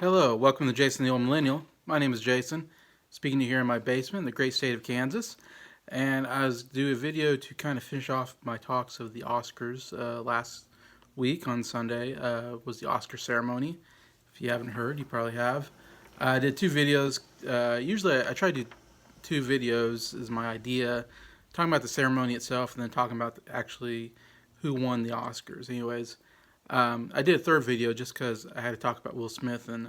Hello, welcome to Jason the Old Millennial. My name is Jason, speaking to you here in my basement in the great state of Kansas. And I was doing a video to kind of finish off my talks of the Oscars. Last week on Sunday was the Oscar ceremony. If you haven't heard, you probably have. I did two videos. Usually I try to do two videos is my idea, talking about the ceremony itself and then talking about actually who won the Oscars. Anyways, I did a third video just because I had to talk about Will Smith and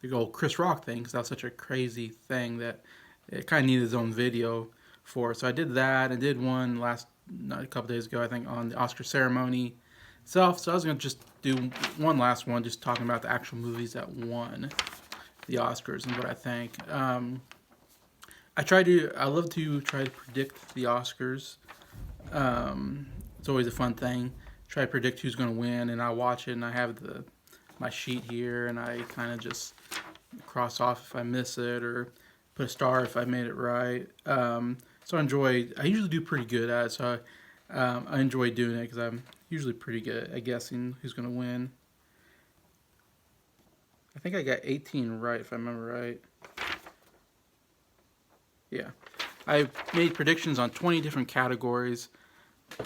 the old Chris Rock thing, because that was such a crazy thing that it kind of needed its own video for. So I did that. I did one not a couple days ago, I think, on the Oscar ceremony itself. So I was going to just do one last one, just talking about the actual movies that won the Oscars and what I think. I love to try to predict the Oscars. It's always a fun thing. Try to predict who's going to win, and I watch it, and I have my sheet here, and I kind of just cross off if I miss it, or put a star if I made it right. So I usually do pretty good at it, so I enjoy doing it because I'm usually pretty good at guessing who's going to win. I think I got 18 right, if I remember right. Yeah. I made predictions on 20 different categories.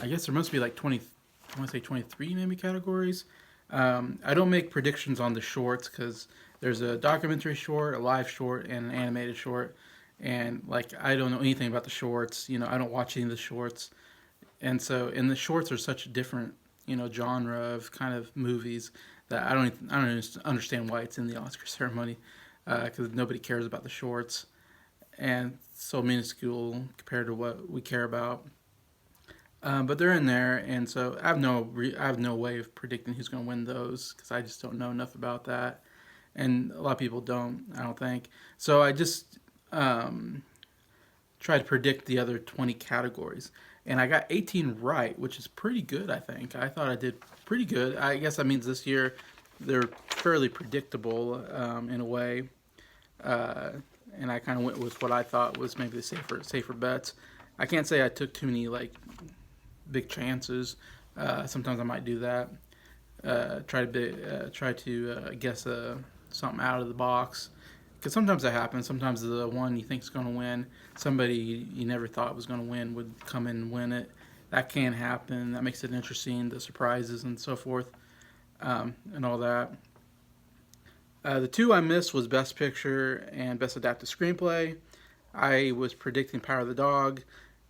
I guess there must be like 20, I want to say 23 maybe categories. I don't make predictions on the shorts because there's a documentary short, a live short, and an animated short. And like I don't know anything about the shorts. I don't watch any of the shorts. And so, and the shorts are such a different, genre of kind of movies that I don't understand why it's in the Oscar ceremony because nobody cares about the shorts and so minuscule compared to what we care about. But they're in there, and so I have no way of predicting who's going to win those because I just don't know enough about that, and a lot of people don't. I don't think so. I just try to predict the other 20 categories, and I got 18 right, which is pretty good. I think I thought I did pretty good. I guess that means this year they're fairly predictable in a way, and I kind of went with what I thought was maybe the safer bets. I can't say I took too many big chances. Sometimes I might do that. Try to guess something out of the box. Because sometimes that happens. Sometimes the one you think is going to win, somebody you never thought was going to win would come in and win it. That can happen. That makes it interesting, the surprises and so forth, and all that. The two I missed was Best Picture and Best Adapted Screenplay. I was predicting Power of the Dog,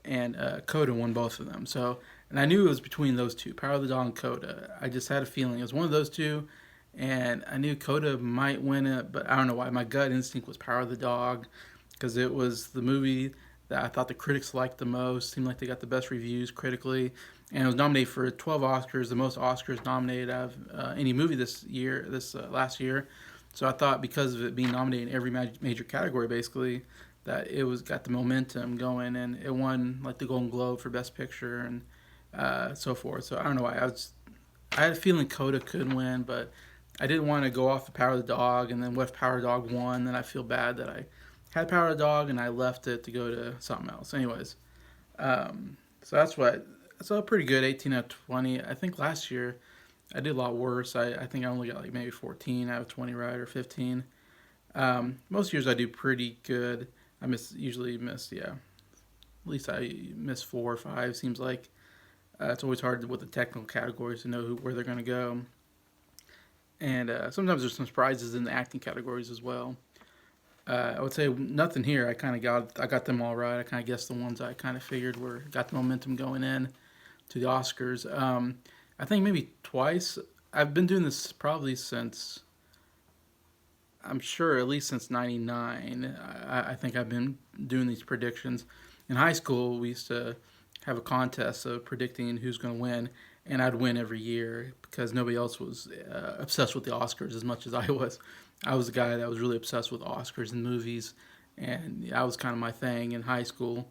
and Coda won both of them. So, and I knew it was between those two, Power of the Dog and Coda. I just had a feeling it was one of those two, and I knew Coda might win it, but I don't know why. My gut instinct was Power of the Dog, because it was the movie that I thought the critics liked the most. Seemed like they got the best reviews critically, and it was nominated for 12 Oscars, the most Oscars nominated out of any movie this last year. So I thought because of it being nominated in every major category, basically, that it was got the momentum going, and it won like the Golden Globe for Best Picture and so forth. So I don't know why I had a feeling Coda could win, but I didn't want to go off the Power of the Dog, and then what if Power of the Dog won? Then I feel bad that I had Power of the Dog and I left it to go to something else. Anyways, so that's what. So pretty good, 18 out of 20. I think last year I did a lot worse. I think I only got like maybe 14 out of 20 right, or 15. Most years I do pretty good. Usually miss, yeah. At least I miss 4 or 5. Seems like it's always hard with the technical categories to know where they're going to go. And sometimes there's some surprises in the acting categories as well. I would say nothing here. I got them all right. I kind of guessed the ones I kind of figured got the momentum going in to the Oscars. I think maybe twice. I've been doing this probably since, I'm sure at least since 99. I think I've been doing these predictions. In high school, we used to have a contest of predicting who's going to win, and I'd win every year because nobody else was obsessed with the Oscars as much as I was. I was the guy that was really obsessed with Oscars and movies, and that was kind of my thing in high school.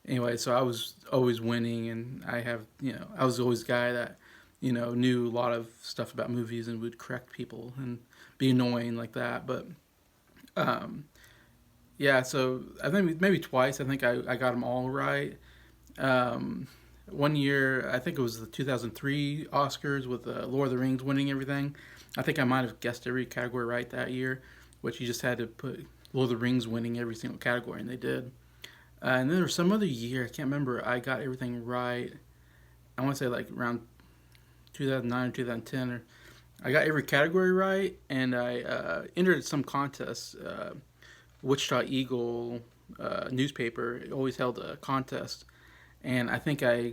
Anyway, so I was always winning, and I was always the guy that, knew a lot of stuff about movies and would correct people and be annoying like that. But yeah, so I think maybe twice. I think I got them all right. One year, I think it was the 2003 Oscars with Lord of the Rings winning everything. I think I might have guessed every category right that year, which you just had to put Lord of the Rings winning every single category, and they did. And then there was some other year, I can't remember, I got everything right. I want to say like around 2009 or 2010, or I got every category right, and I entered some contest. Wichita Eagle newspaper always held a contest, and I think I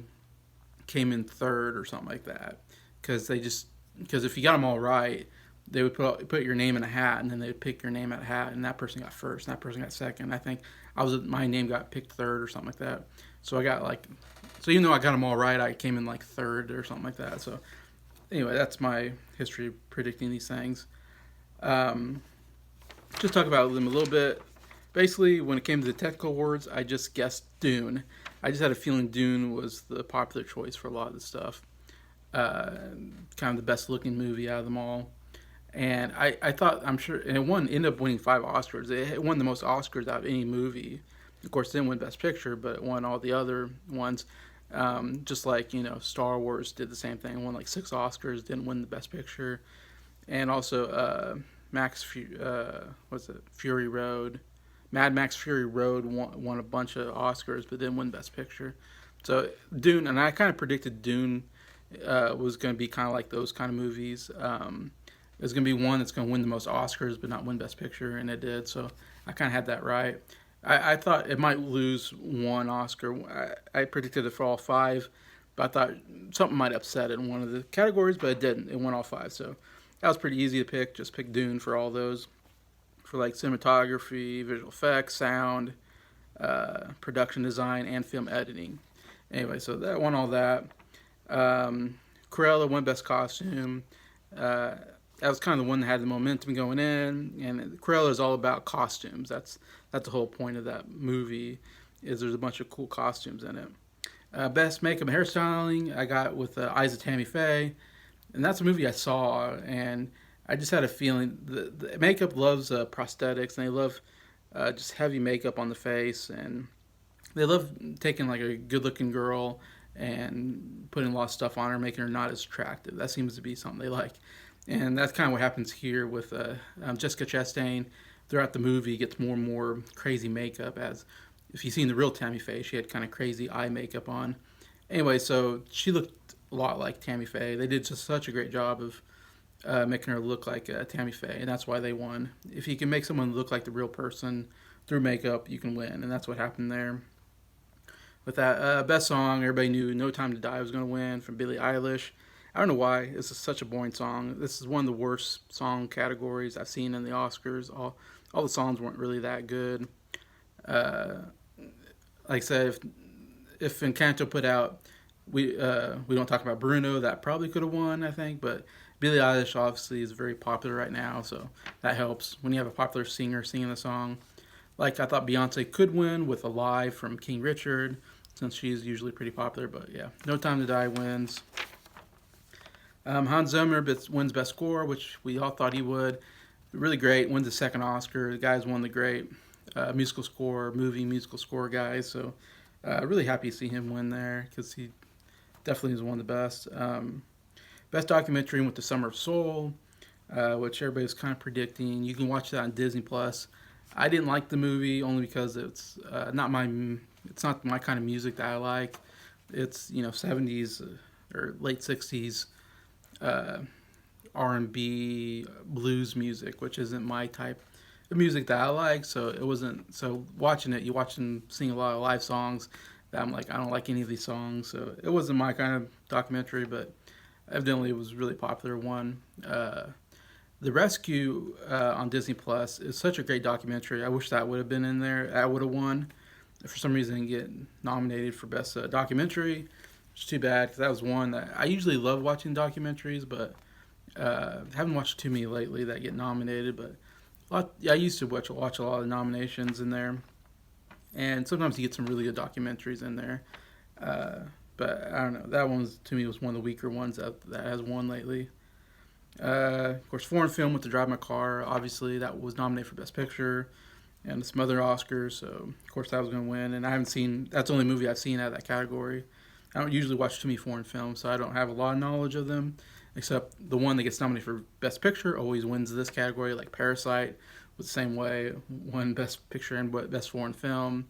came in third or something like that, because if you got them all right, they would put your name in a hat, and then they'd pick your name out of a hat, and that person got first, and that person got second. I think my name got picked third or something like that. So I got like, so even though I got them all right, I came in like third or something like that. So anyway, that's my history of predicting these things. Um, just talk about them a little bit. Basically, when it came to the technical awards, I just guessed Dune. I just had a feeling Dune was the popular choice for a lot of the stuff. Uh, Kind of the best looking movie out of them all. And I thought, I'm sure, and ended up winning 5 Oscars. It won the most Oscars out of any movie. Of course, it didn't win Best Picture, but it won all the other ones. Just like, Star Wars did the same thing. It won like 6 Oscars, didn't win the Best Picture. And also, what's it? Fury Road. Mad Max Fury Road won a bunch of Oscars, but didn't win Best Picture. So Dune, and I kind of predicted Dune was going to be kind of like those kind of movies. It was going to be one that's going to win the most Oscars, but not win Best Picture, and it did. So I kind of had that right. I thought it might lose 1 Oscar. I predicted it for all 5, but I thought something might upset it in one of the categories, but it didn't. It won all 5. So that was pretty easy to pick. Just pick Dune for all those. For like cinematography, visual effects, sound, production design, and film editing. Anyway, so that won all that. Cruella won Best Costume. That was kind of the one that had the momentum going in, and Cruella is all about costumes. That's the whole point of that movie, is there's a bunch of cool costumes in it. Best makeup and hairstyling I got with Eyes of Tammy Faye, and that's a movie I saw, and I just had a feeling the makeup loves prosthetics, and they love just heavy makeup on the face, and they love taking like a good-looking girl and putting a lot of stuff on her, making her not as attractive. That seems to be something they like. And that's kind of what happens here with Jessica Chastain. Throughout the movie, gets more and more crazy makeup. As if you've seen the real Tammy Faye, she had kind of crazy eye makeup on. Anyway, so she looked a lot like Tammy Faye. They did just such a great job of making her look like Tammy Faye, and that's why they won. If you can make someone look like the real person through makeup, you can win, and that's what happened there. With that, best song, everybody knew "No Time to Die" was going to win from Billie Eilish. I don't know why. This is such a boring song. This is one of the worst song categories I've seen in the Oscars. All the songs weren't really that good. Uh, like I said, if Encanto put out we don't talk about Bruno, that probably could have won, I think. But Billie Eilish obviously is very popular right now, so that helps when you have a popular singer singing a song. Like I thought Beyonce could win with "Alive" from King Richard, since she's usually pretty popular. But yeah, "No Time to Die" wins. Hans Zimmer wins Best Score, which we all thought he would. Really great. Wins the second Oscar. The guy's one of the great movie musical score guys. So really happy to see him win there, because he definitely is one of the best. Best documentary went to Summer of Soul, which everybody's kind of predicting. You can watch that on Disney Plus. I didn't like the movie only because it's not my kind of music that I like. It's 70s or late 60s R&B blues music, which isn't my type of music that I like. So it wasn't. So watching it, you watch them sing a lot of live songs that I'm like, I don't like any of these songs. So it wasn't my kind of documentary, but evidently it was a really popular one. The Rescue on Disney Plus is such a great documentary. I wish that would have been in there. I would have won. For some reason, it didn't get nominated for Best Documentary. It's too bad, because that was one that I usually love watching documentaries, but haven't watched too many lately that get nominated. But I used to watch a lot of nominations in there, and sometimes you get some really good documentaries in there. But I don't know. That one to me was one of the weaker ones that has won lately. Of course, foreign film with To Drive My Car. Obviously, that was nominated for Best Picture and some other Oscars. So, of course, that was going to win. And that's the only movie I've seen out of that category. I don't usually watch too many foreign films, so I don't have a lot of knowledge of them. except the one that gets nominated for Best Picture always wins this category, like Parasite was the same way, won Best Picture and Best Foreign Film.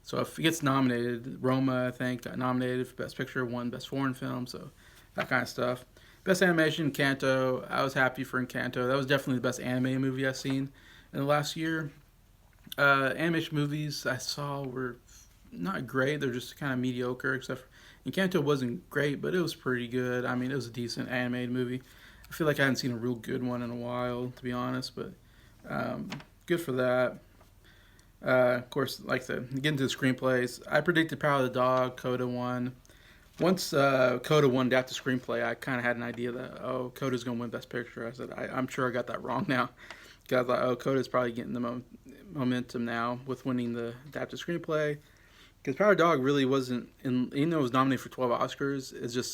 So if it gets nominated, Roma, I think, got nominated for Best Picture, won Best Foreign Film, so that kind of stuff. Best Animation, Encanto. I was happy for Encanto. That was definitely the best animated movie I've seen in the last year. Animation movies I saw were not great. They're just kind of mediocre, except for Encanto wasn't great, but it was pretty good. I mean, it was a decent animated movie. I feel like I hadn't seen a real good one in a while, to be honest, but good for that. Of course, like to get into the screenplays, I predicted Power of the Dog, Coda won. Once Coda won Adapted Screenplay, I kind of had an idea that, oh, Coda's going to win Best Picture. I said, I'm sure I got that wrong now. Because I thought, oh, Coda's probably getting the momentum now with winning the Adapted Screenplay. Because Power of the Dog really wasn't, even though it was nominated for 12 Oscars,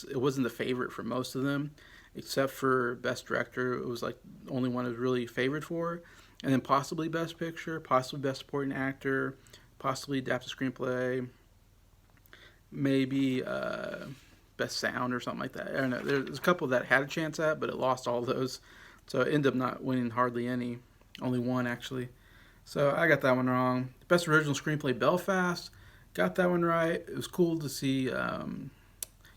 it wasn't the favorite for most of them, except for Best Director. It was like the only one it was really favored for. And then possibly Best Picture, possibly Best Supporting Actor, possibly Adapted Screenplay, maybe Best Sound or something like that. I don't know. There's a couple that had a chance at, but it lost all those. So it ended up not winning hardly any. Only one, actually. So I got that one wrong. Best Original Screenplay, Belfast. Got that one right. It was cool to see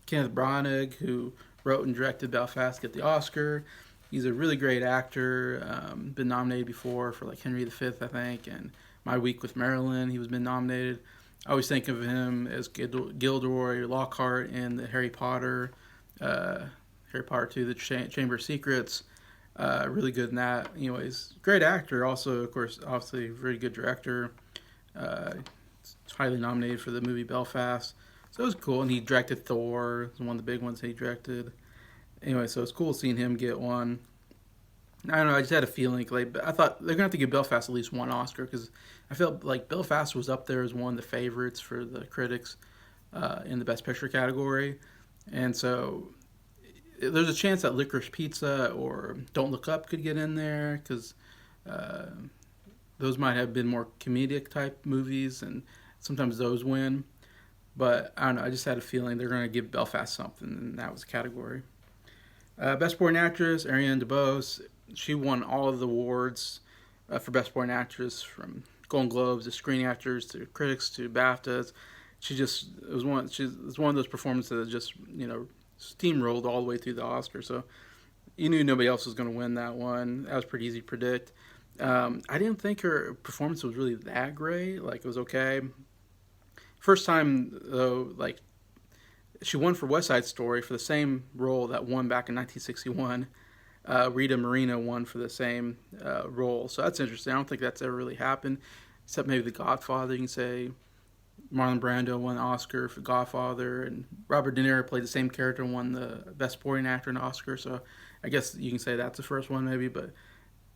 Kenneth Braunig, who wrote and directed Belfast, get the Oscar. He's a really great actor. Been nominated before for like Henry V, I think, and My Week with Marilyn. He was been nominated. I always think of him as Gilderoy Lockhart in the Harry Potter 2, The Chamber of Secrets. Really good in that. Anyways, great actor. Also, of course, obviously, very good director. Highly nominated for the movie Belfast. So it was cool. And he directed Thor. It was one of the big ones he directed. Anyway, so it's cool seeing him get one. I don't know. I just had a feeling. Like, I thought they're going to have to give Belfast at least one Oscar because I felt like Belfast was up there as one of the favorites for the critics in the Best Picture category. And so there's a chance that Licorice Pizza or Don't Look Up could get in there because those might have been more comedic type movies, and sometimes those win. But I don't know. I just had a feeling they're going to give Belfast something, and that was the category. Best Supporting Actress, Arianna DeBose. She won all of the awards for Best Supporting Actress, from Golden Globes to Screen Actors to critics to BAFTAs. It was one of those performances that just steamrolled all the way through the Oscar. So you knew nobody else was going to win that one. That was pretty easy to predict. I didn't think her performance was really that great. Like, it was okay. First time though, like, she won for West Side Story for the same role that won back in 1961. Rita Moreno won for the same role. So that's interesting. I don't think that's ever really happened, except maybe The Godfather. You can say Marlon Brando won an Oscar for Godfather, and Robert De Niro played the same character and won the Best Supporting Actor in Oscar. So I guess you can say that's the first one maybe, but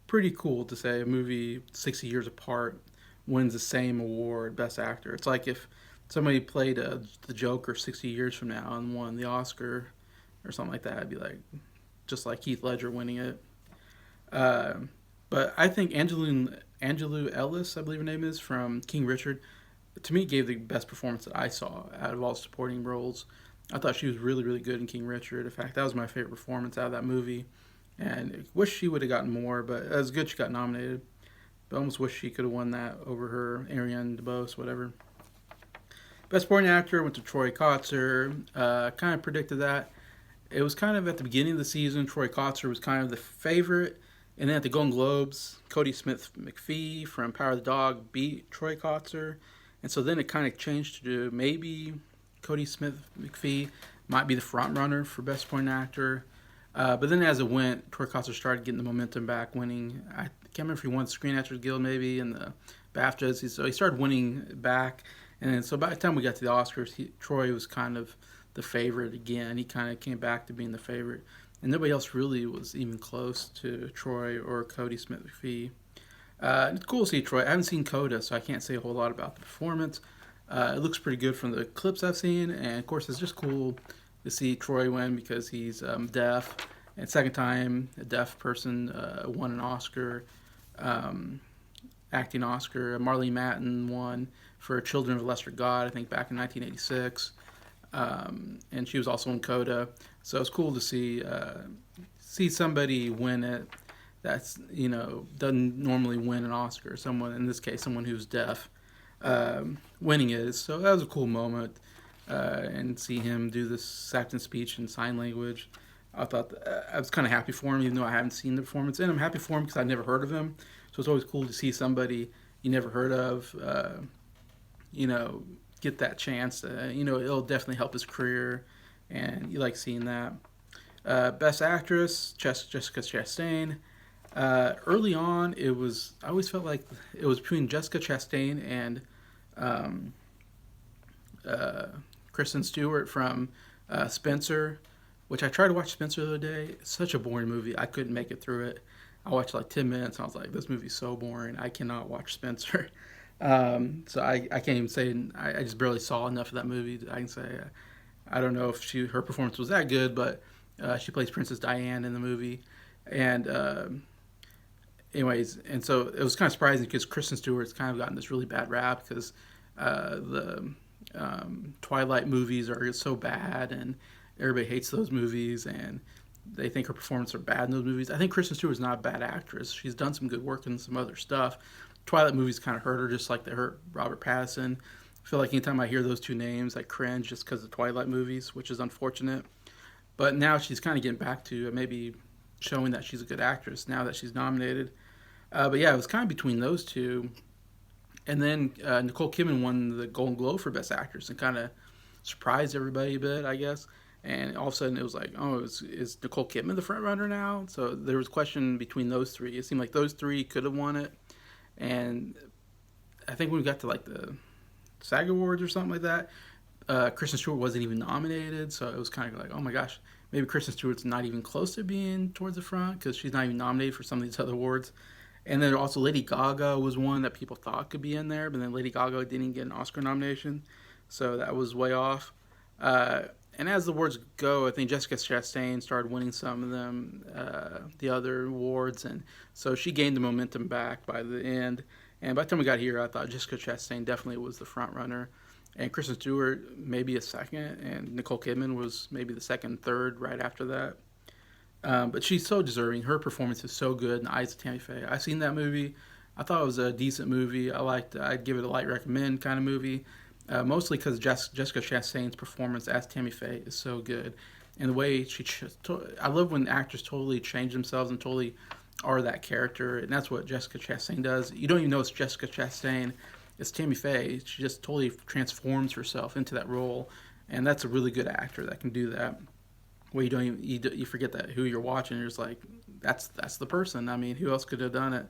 pretty cool to say a movie 60 years apart wins the same award, Best Actor. It's like if somebody played the Joker 60 years from now and won the Oscar or something like that. I'd be like, just like Heath Ledger winning it. But I think Angelou Ellis, I believe her name is, from King Richard, to me gave the best performance that I saw out of all supporting roles. I thought she was really, really good in King Richard. In fact, that was my favorite performance out of that movie. And I wish she would have gotten more, but it was good she got nominated. But I almost wish she could have won that over her, Arianna DeBose, whatever. Best Supporting Actor went to Troy Kotsur. Kind of predicted that. It was kind of at the beginning of the season, Troy Kotsur was kind of the favorite. And then at the Golden Globes, Cody Smith-McPhee from Power of the Dog beat Troy Kotsur. And so then it kind of changed to maybe Cody Smith-McPhee might be the front runner for Best Supporting Actor. But then as it went, Troy Kotsur started getting the momentum back, winning. I can't remember if he won the Screen Actors Guild maybe and the BAFTAs. So he started winning back. And then so by the time we got to the Oscars, Troy was kind of the favorite again. He kind of came back to being the favorite. And nobody else really was even close to Troy or Cody Smith-McPhee. It's cool to see Troy. I haven't seen Coda, so I can't say a whole lot about the performance. It looks pretty good from the clips I've seen. And, of course, it's just cool to see Troy win because he's deaf. And second time a deaf person won an Oscar, acting Oscar. Marlene Matlin won for Children of a Lesser God, I think back in 1986. and she was also in Coda. So it's cool to see somebody win it. That's doesn't normally win an Oscar. Someone in this case, someone who's deaf, winning it. So that was a cool moment, and see him do this acting speech in sign language. I thought I was kind of happy for him, even though I haven't seen the performance. And I'm happy for him because I've never heard of him. So it's always cool to see somebody you never heard of, you know, get that chance. It'll definitely help his career, and you like seeing that. Best Actress, Jessica Chastain. Early on, I always felt like it was between Jessica Chastain and um, uh, Kristen Stewart from Spencer, which I tried to watch Spencer the other day. It's such a boring movie. I couldn't make it through it. I watched like 10 minutes and I was like, this movie's so boring. I cannot watch Spencer. So I can't even say, I just barely saw enough of that movie. I can say, I don't know if her performance was that good, but she plays Princess Diane in the movie. And anyways, and so it was kind of surprising because Kristen Stewart's kind of gotten this really bad rap because the Twilight movies are so bad, and everybody hates those movies, and they think her performances are bad in those movies. I think Kristen Stewart's not a bad actress. She's done some good work in some other stuff. Twilight movies kind of hurt her, just like they hurt Robert Pattinson. I feel like anytime I hear those two names, I cringe just because of Twilight movies, which is unfortunate. But now she's kind of getting back to maybe showing that she's a good actress now that she's nominated. But yeah, it was kind of between those two. And then Nicole Kidman won the Golden Globe for Best Actress and kind of surprised everybody a bit, I guess. And all of a sudden it was like, oh, is Nicole Kidman the front runner now? So there was a question between those three. It seemed like those three could have won it. And I think when we got to like the SAG Awards or something like that, Kristen Stewart wasn't even nominated. So it was kind of like, oh my gosh, maybe Kristen Stewart's not even close to being towards the front because she's not even nominated for some of these other awards. And then also Lady Gaga was one that people thought could be in there, but then Lady Gaga didn't get an Oscar nomination, so that was way off. And as the awards go, I think Jessica Chastain started winning some of them, the other awards, and so she gained the momentum back by the end. And by the time we got here, I thought Jessica Chastain definitely was the front runner, and Kristen Stewart maybe a second, and Nicole Kidman was maybe the second, third right after that. But she's so deserving. Her performance is so good in the Eyes of Tammy Faye. I've seen that movie. I thought it was a decent movie. I'd give it a light recommend kind of movie. Mostly because Jessica Chastain's performance as Tammy Faye is so good. And the way I love when actors totally change themselves and totally are that character. And that's what Jessica Chastain does. You don't even know it's Jessica Chastain. It's Tammy Faye. She just totally transforms herself into that role. And that's a really good actor that can do that. Well, you forget that who you're watching. You're just like, that's the person. I mean, who else could have done it?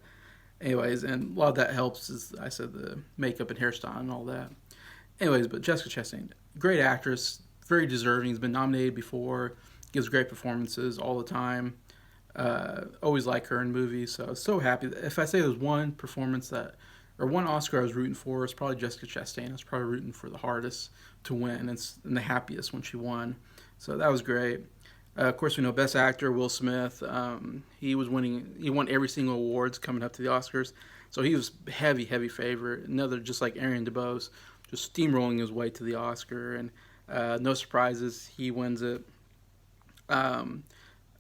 Anyways, and a lot of that helps, is I said, the makeup and hairstyle and all that. Anyways, but Jessica Chastain, great actress, very deserving. Has been nominated before, gives great performances all the time. Always like her in movies, so happy. If I say there's one performance or one Oscar I was rooting for, it's probably Jessica Chastain. I was probably rooting for the hardest to win and the happiest when she won. So that was great. Of course, we know Best Actor, Will Smith. He was winning. He won every single awards coming up to the Oscars. So he was heavy favorite. Another, just like Arianna DeBose, just steamrolling his way to the Oscar. And no surprises, he wins it. I'm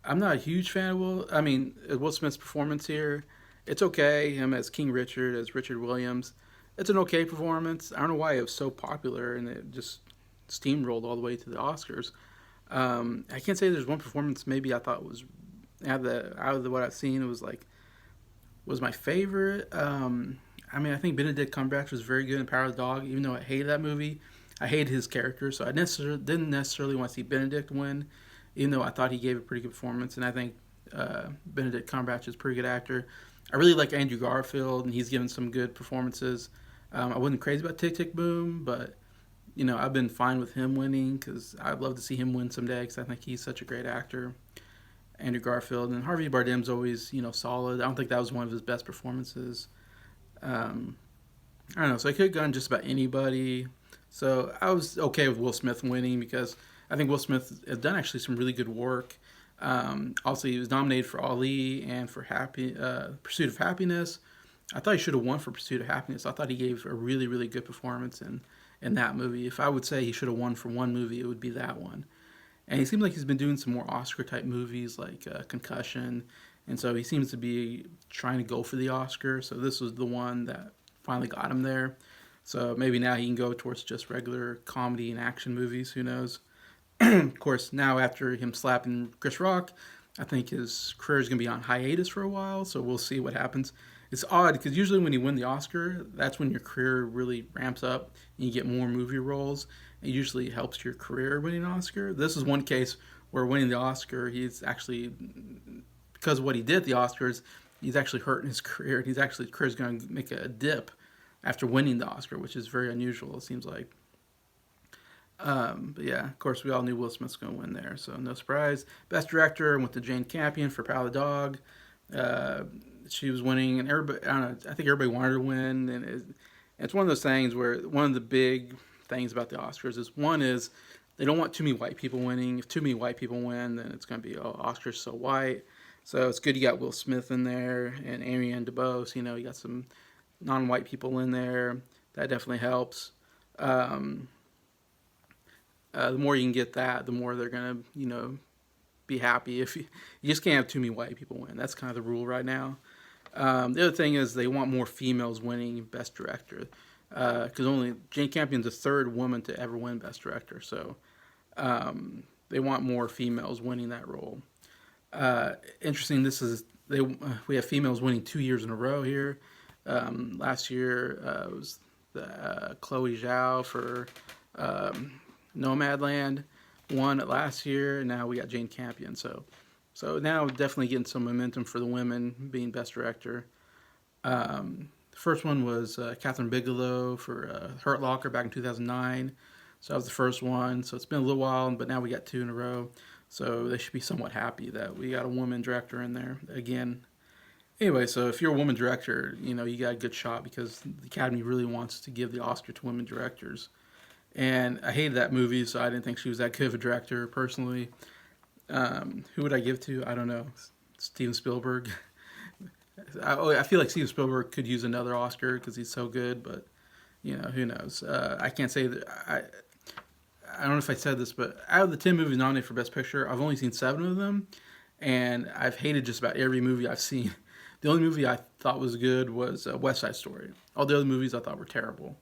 not a huge fan of Will Smith's performance here. It's okay. Him as King Richard, as Richard Williams. It's an okay performance. I don't know why it was so popular and it just steamrolled all the way to the Oscars. I can't say there's one performance maybe I thought was out of what I've seen, it was my favorite. I think Benedict Cumberbatch was very good in Power of the Dog, even though I hated that movie. I hated his character, so I didn't necessarily want to see Benedict win, even though I thought he gave a pretty good performance. And I think Benedict Cumberbatch is a pretty good actor. I really like Andrew Garfield, and he's given some good performances. I wasn't crazy about Tick Tick Boom, but I've been fine with him winning because I'd love to see him win someday because I think he's such a great actor. Andrew Garfield and Harvey Bardem's always, solid. I don't think that was one of his best performances. I don't know. So I could have gone just about anybody. So I was okay with Will Smith winning because I think Will Smith has done actually some really good work. Also, he was nominated for Ali and for Pursuit of Happiness. I thought he should have won for Pursuit of Happiness. I thought he gave a really, really good performance in that movie. If I would say he should have won for one movie, it would be that one. And he seems like he's been doing some more Oscar type movies like Concussion, and so he seems to be trying to go for the Oscar. So this was the one that finally got him there. So maybe now he can go towards just regular comedy and action movies. Who knows? Of course, now after him slapping Chris Rock, I think his career is going to be on hiatus for a while. So we'll see what happens. It's odd because usually when you win the Oscar, that's when your career really ramps up and you get more movie roles. It usually helps your career winning an Oscar. This is one case where winning the Oscar, he's actually, because of what he did at the Oscars, he's actually hurting his career. His career is going to make a dip after winning the Oscar, which is very unusual, it seems like. But yeah, of course, we all knew Will Smith's going to win there, so no surprise. Best Director went to Jane Campion for Power of the Dog. She was winning, and everybody, I don't know, I think everybody wanted her to win, and it's one of those things where one of the big things about the Oscars is they don't want too many white people winning. If too many white people win, then it's going to be, oh, Oscars so white. So it's good you got Will Smith in there and Arianna Dubose. You know, you got some non-white people in there. That definitely helps. The more you can get that, the more they're going to, be happy. If you just can't have too many white people win. That's kind of the rule right now. The other thing is they want more females winning Best Director. Because only Jane Campion's the third woman to ever win Best Director. So they want more females winning that role. Interesting, we have females winning 2 years in a row here. Last year was Chloe Zhao for Nomadland won it last year, and now we got Jane Campion. So now definitely getting some momentum for the women being Best Director. The first one was Catherine Bigelow for Hurt Locker back in 2009. So that was the first one. So it's been a little while, but now we got 2 in a row. So they should be somewhat happy that we got a woman director in there again. Anyway, so if you're a woman director, you got a good shot because the Academy really wants to give the Oscar to women directors. And I hated that movie, so I didn't think she was that good of a director, personally. Who would I give to? I don't know. Steven Spielberg. I feel like Steven Spielberg could use another Oscar because he's so good, but, who knows? I can't say that. I don't know if I said this, but out of the 10 movies nominated for Best Picture, I've only seen 7 of them, and I've hated just about every movie I've seen. The only movie I thought was good was West Side Story. All the other movies I thought were terrible.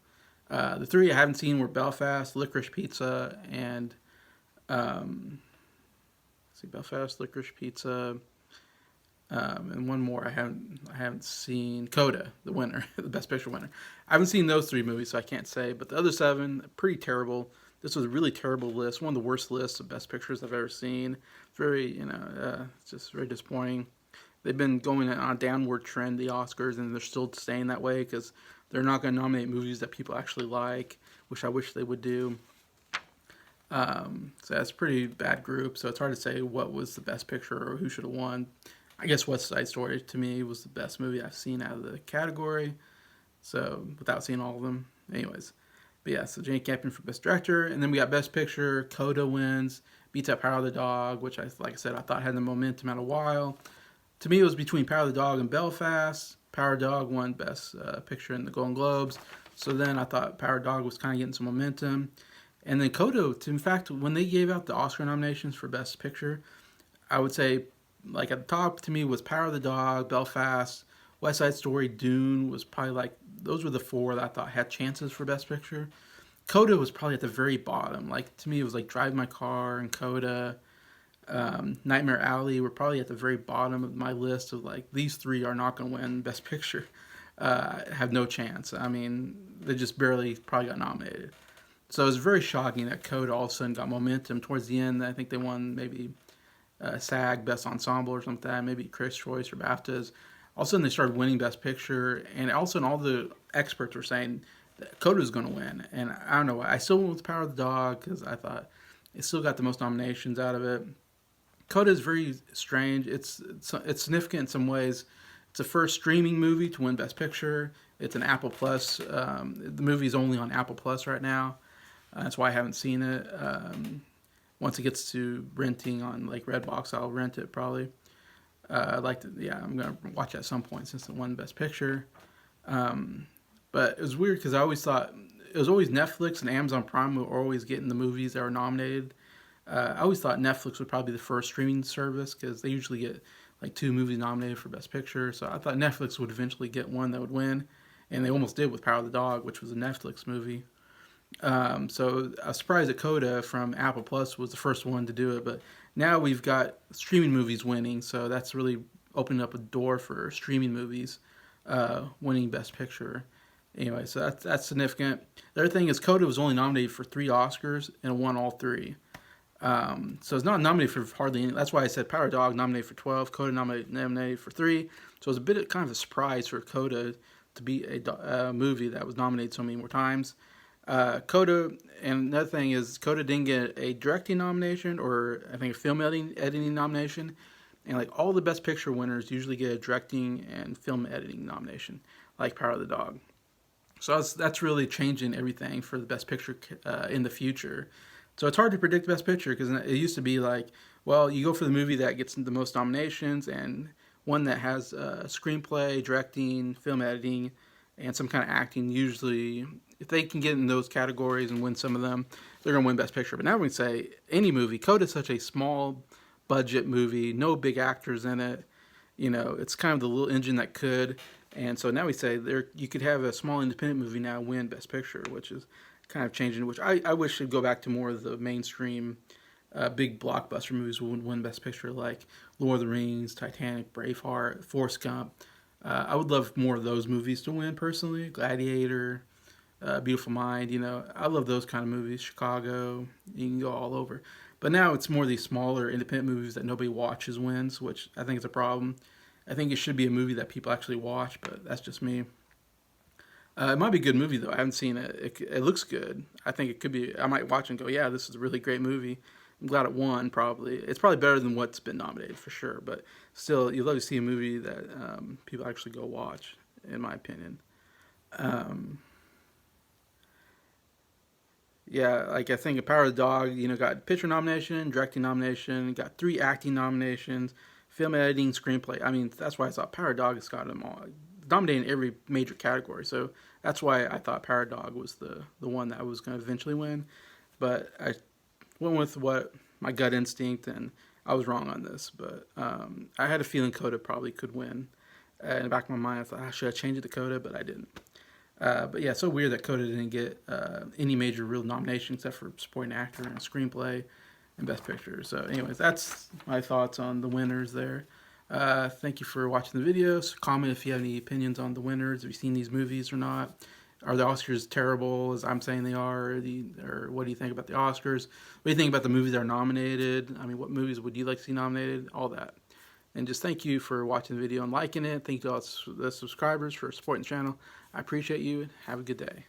The 3 I haven't seen were Belfast, Licorice Pizza, and Belfast, Licorice Pizza, and one more I haven't seen. Coda, the winner, the Best Picture winner. I haven't seen those 3 movies, so I can't say. But the other 7, pretty terrible. This was a really terrible list, one of the worst lists of Best Pictures I've ever seen. Very, it's just very disappointing. They've been going on a downward trend, the Oscars, and they're still staying that way because they're not going to nominate movies that people actually like, which I wish they would do. So that's a pretty bad group, so it's hard to say what was the best picture or who should have won. I guess West Side Story, to me, was the best movie I've seen out of the category, so without seeing all of them. Anyways, but yeah, so Jane Campion for Best Director, and then we got Best Picture. Coda wins, beats out Power of the Dog, which, like I said, I thought had the momentum out a while. To me, it was between Power of the Dog and Belfast. Power of the Dog won Best Picture in the Golden Globes. So then I thought Power of the Dog was kind of getting some momentum. And then Coda, in fact, when they gave out the Oscar nominations for Best Picture, I would say, like, at the top to me was Power of the Dog, Belfast, West Side Story, Dune was probably like, those were the 4 that I thought had chances for Best Picture. Coda was probably at the very bottom. Like, to me, it was like Drive My Car and Coda. Nightmare Alley were probably at the very bottom of my list of like these 3 are not going to win Best Picture. Have no chance. I mean, they just barely probably got nominated. So it was very shocking that Coda all of a sudden got momentum towards the end. I think they won maybe SAG Best Ensemble or something like that, maybe Critics' Choice or BAFTAs. All of a sudden they started winning Best Picture, and all of a sudden all the experts were saying that Coda was going to win. And I don't know, I still went with Power of the Dog because I thought it still got the most nominations out of it. Coda is very strange. It's significant in some ways. It's the first streaming movie to win Best Picture. It's an Apple Plus. The movie is only on Apple Plus right now. That's why I haven't seen it. Once it gets to renting on like Redbox, I'll rent it probably. I'm gonna watch it at some point since it won Best Picture. But it was weird because I always thought it was always Netflix and Amazon Prime were always getting the movies that were nominated. I always thought Netflix would probably be the first streaming service because they usually get like 2 movies nominated for Best Picture. So I thought Netflix would eventually get one that would win, and they almost did with Power of the Dog, which was a Netflix movie. So I was surprised that Coda from Apple Plus was the first one to do it, but now we've got streaming movies winning, so that's really opening up a door for streaming movies winning Best Picture. Anyway, so that's significant. The other thing is Coda was only nominated for 3 Oscars and won all 3. So it's not nominated for hardly any. That's why I said Power Dog nominated for 12, Coda nominated for 3. So it was a bit of kind of a surprise for Coda to be a movie that was nominated so many more times. Coda, and another thing is Coda didn't get a directing nomination or I think a film editing nomination. And like all the Best Picture winners usually get a directing and film editing nomination, like Power of the Dog. So that's really changing everything for the Best Picture in the future. So it's hard to predict Best Picture because it used to be like, well, you go for the movie that gets the most nominations and one that has screenplay, directing, film editing, and some kind of acting. Usually, if they can get in those categories and win some of them, they're going to win Best Picture. But now we can say any movie. Coda is such a small budget movie, no big actors in it. You know, it's kind of the little engine that could. And so now we say you could have a small independent movie now win Best Picture, which is kind of changing, which I wish would go back to more of the mainstream big blockbuster movies would win Best Picture, like Lord of the Rings, Titanic, Braveheart, Forrest Gump. I would love more of those movies to win personally. Gladiator, Beautiful Mind, you know, I love those kind of movies. Chicago, you can go all over. But now it's more these smaller independent movies that nobody watches wins, which I think is a problem. I think it should be a movie that people actually watch, but that's just me. It might be a good movie though. I haven't seen it. It looks good. I think it could be. I might watch and go, yeah, this is a really great movie. I'm glad it won. Probably it's probably better than what's been nominated for sure. But still, you'd love to see a movie that people actually go watch. In my opinion. Yeah, like I think a Power of the Dog, you know, got picture nomination, directing nomination, got 3 acting nominations, film editing, screenplay. I mean, that's why I thought Power of the Dog has got them all, dominating every major category. So that's why I thought Power of the Dog was the one that was going to eventually win. But I went with what my gut instinct, and I was wrong on this. But I had a feeling Coda probably could win. In the back of my mind, I thought I should have changed it to Coda, but I didn't. But yeah, it's so weird that Coda didn't get any major real nomination except for supporting actor and screenplay and Best Picture. So anyways, that's my thoughts on the winners there. Thank you for watching the videos. Comment if you have any opinions on the winners. Have you seen these movies or not? Are the Oscars terrible as I'm saying they are? Or what do you think about the Oscars? What do you think about the movies that are nominated? I mean, what movies would you like to see nominated? All that. And just thank you for watching the video and liking it. Thank you to all the subscribers for supporting the channel. I appreciate you. Have a good day.